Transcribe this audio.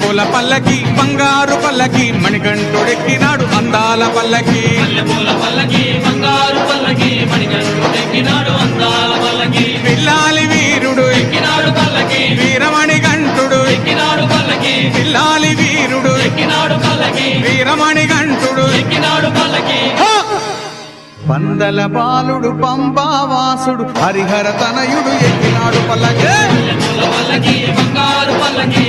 మల్లెపూల పల్లకి బంగారు పల్లకి మణికంఠుడెక్కినాడు అందాల పల్లకి మల్లెపూల పల్లకి బంగారు పల్లకి మణికంఠుడెక్కినాడు అందాల పల్లకి పిల్లాలి వీరుడు ఎక్కినాడు పల్లకి వీరమణికంఠుడు ఎక్కినాడు పల్లకి పిల్లాలి వీరుడు ఎక్కినాడు పల్లకి వీరమణికంఠుడు ఎక్కినాడు పల్లకి పందల బాలుడు పంబావాసుడు హరిహర తనయుడు ఎక్కినాడు పల్లకి మల్లెపూల పల్లకి బంగారు పల్లకి